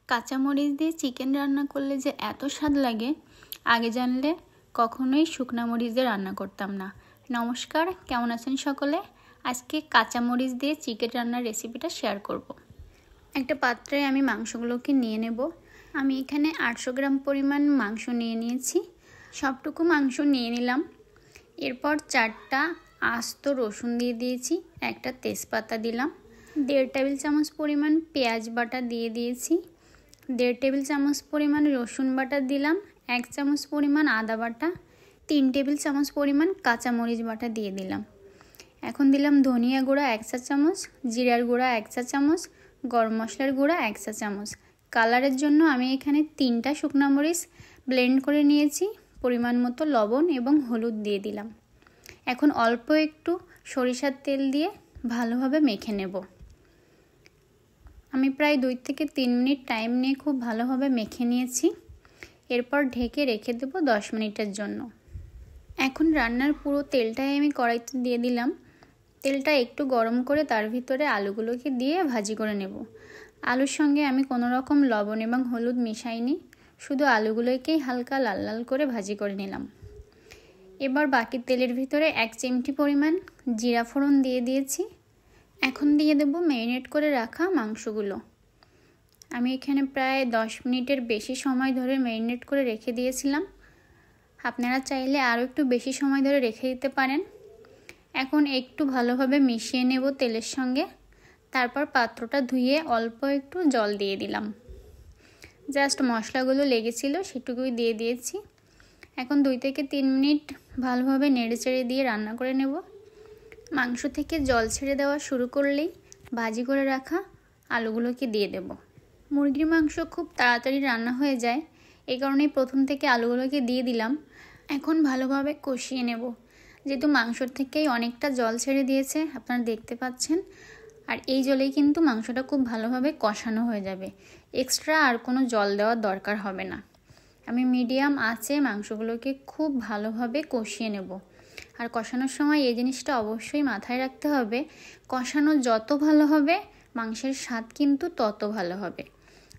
কাঁচামরিচ দিয়ে চিকেন রান্না করলে যে এত স্বাদ লাগে, আগে জানলে কখনোই শুকনা মরিচ দিয়ে রান্না করতাম না। নমস্কার, কেমন আছেন সকলে? আজকে কাঁচামরিচ দিয়ে চিকেন রান্নার রেসিপিটা শেয়ার করব। একটা পাত্রে আমি মাংসগুলোকে নিয়ে নেব। আমি এখানে 800 গ্রাম পরিমাণ মাংস নিয়ে নিয়েছি। সবটুকু মাংস নিয়ে নিলাম। এরপর 4টা আস্ত রসুন দিয়ে দিয়েছি, একটা তেজপাতা দিলাম, 1.5 টেবিল চামচ পরিমাণ পেঁয়াজ বাটা দিয়ে দিয়েছি, 1.5 টেবিল চামচ পরিমাণ রসুন বাটা দিলাম, 1 চামচ পরিমাণ আদা বাটা, 3 টেবিল চামচ পরিমাণ কাঁচামরিচ বাটা দিয়ে দিলাম। এখন দিলাম ধনিয়া গুঁড়া 1 চা চামচ, জিরার গুঁড়া 1 চা চামচ, গরম মশলার গুঁড়া 1 চা চামচ। কালারের জন্য আমি এখানে 3টা শুকনো মরিচ ব্লেন্ড করে নিয়েছি। পরিমাণ মতো লবণ এবং হলুদ দিয়ে দিলাম। এখন অল্প একটু সরিষার তেল দিয়ে ভালোভাবে মেখে নেব। আমি প্রায় 2 থেকে 3 মিনিট টাইম নিয়ে খুব ভালোভাবে মেখে নিয়েছি। এরপর ঢেকে রেখে দেব 10 মিনিটের জন্য। এখন রান্নার পুরো তেলটাই আমি কড়াইতে দিয়ে দিলাম। তেলটা একটু গরম করে তার ভিতরে আলুগুলোকে দিয়ে ভাজি করে নেব। আলুর সঙ্গে আমি কোনো রকম লবণ এবং হলুদ মিশাইনি, শুধু আলুগুলোকেই হালকা লাল লাল করে ভাজি করে নিলাম। এবার বাকি তেলের ভিতরে 1 চিমটি পরিমাণ জিরা ফোড়ন দিয়ে দিয়েছি। এখন দিয়ে দেব ম্যারিনেট করে রাখা মাংসগুলো। আমি এখানে প্রায় 10 মিনিটের বেশি সময় ধরে ম্যারিনেট করে রেখে দিয়েছিলাম। আপনারা চাইলে আরও একটু বেশি সময় ধরে রেখে দিতে পারেন। এখন একটু ভালোভাবে মিশিয়ে নেব তেলের সঙ্গে। তারপর পাত্রটা ধুয়ে অল্প একটু জল দিয়ে দিলাম। জাস্ট মশলাগুলো লেগেছিল সেটুকুই দিয়ে দিয়েছি। এখন 2 থেকে 3 মিনিট ভালোভাবে নেড়েচেড়ে দিয়ে রান্না করে নেব। মাংস থেকে জল ছেড়ে দেওয়া শুরু করলেই ভাজি করে রাখা আলুগুলোকে দিয়ে দেব। মুরগির মাংস খুব তাড়াতাড়ি রান্না হয়ে যায়, এই কারণেই প্রথম থেকে আলুগুলোকে দিয়ে দিলাম। এখন ভালোভাবে কষিয়ে নেব। যেহেতু মাংসর থেকেই অনেকটা জল ছেড়ে দিয়েছে, আপনারা দেখতে পাচ্ছেন। আর এই জলেই কিন্তু মাংসটা খুব ভালোভাবে কষানো হয়ে যাবে। এক্সট্রা আর কোনো জল দেওয়ার দরকার হবে না। আমি মিডিয়াম আঁচে মাংসগুলোকে খুব ভালোভাবে কষিয়ে নেব। আর কষানোর সময় এই জিনিসটা অবশ্যই মাথায় রাখতে হবে, কষানো যত ভালো হবে মাংসের স্বাদ কিন্তু তত ভালো হবে।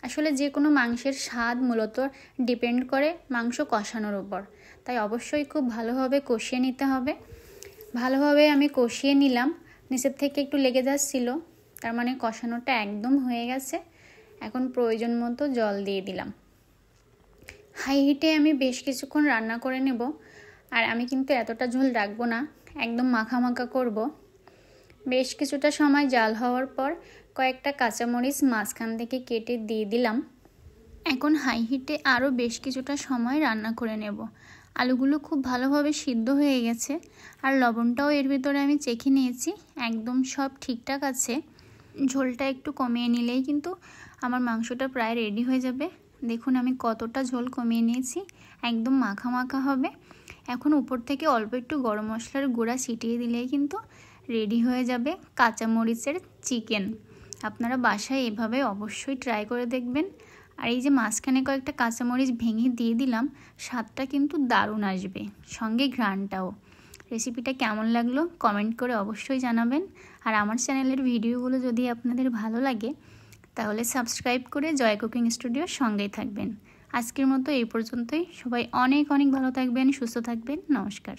আসলে যে কোনো মাংসের স্বাদ মূলত ডিপেন্ড করে মাংস কষানোর উপর, তাই অবশ্যই খুব ভালোভাবে কষিয়ে নিতে হবে। ভালোভাবে আমি কষিয়ে নিলাম। নিচের থেকে একটু লেগে যাচ্ছিল, তার মানে কষানোটা একদম হয়ে গেছে। এখন প্রয়োজন মতো জল দিয়ে দিলাম। হাই হিটে আমি বেশ কিছুক্ষণ রান্না করে নেব। আর আমি কিন্তু এতটা ঝোল রাখবো না, একদম মাখা মাখা করব। বেশ কিছুটা সময় জাল হওয়ার পর কয়েকটা কাঁচামরিচ মাঝখান থেকে কেটে দিয়ে দিলাম। এখন হাই হিটে আরও বেশ কিছুটা সময় রান্না করে নেব। আলুগুলো খুব ভালোভাবে সিদ্ধ হয়ে গেছে, আর লবণটাও এর ভিতরে আমি চেখে নিয়েছি, একদম সব ঠিকঠাক আছে। ঝোলটা একটু কমিয়ে নিলেই কিন্তু আমার মাংসটা প্রায় রেডি হয়ে যাবে। দেখুন আমি কতটা ঝোল কমিয়ে নিয়েছি, একদম মাখা মাখা হবে। এখন উপর থেকে অল্প একটু গরম মশলার গুঁড়া ছিটিয়ে দিলেই কিন্তু রেডি হয়ে যাবে কাঁচামরিচের চিকেন। আপনারা বাসায় এভাবে অবশ্যই ট্রাই করে দেখবেন। আর এই যে মাঝখানে কয়েকটা কাঁচামরিচ ভেঙে দিয়ে দিলাম, স্বাদটা কিন্তু দারুণ আসবে, সঙ্গে ঘ্রাণটাও। রেসিপিটা কেমন লাগলো কমেন্ট করে অবশ্যই জানাবেন। আর আমার চ্যানেলের ভিডিওগুলো যদি আপনাদের ভালো লাগে তাহলে সাবস্ক্রাইব করে জয় কুকিং স্টুডিওর সঙ্গেই থাকবেন। আজকের মতো এই পর্যন্তই। সবাই অনেক অনেক ভালো থাকবেন, সুস্থ থাকবেন। নমস্কার।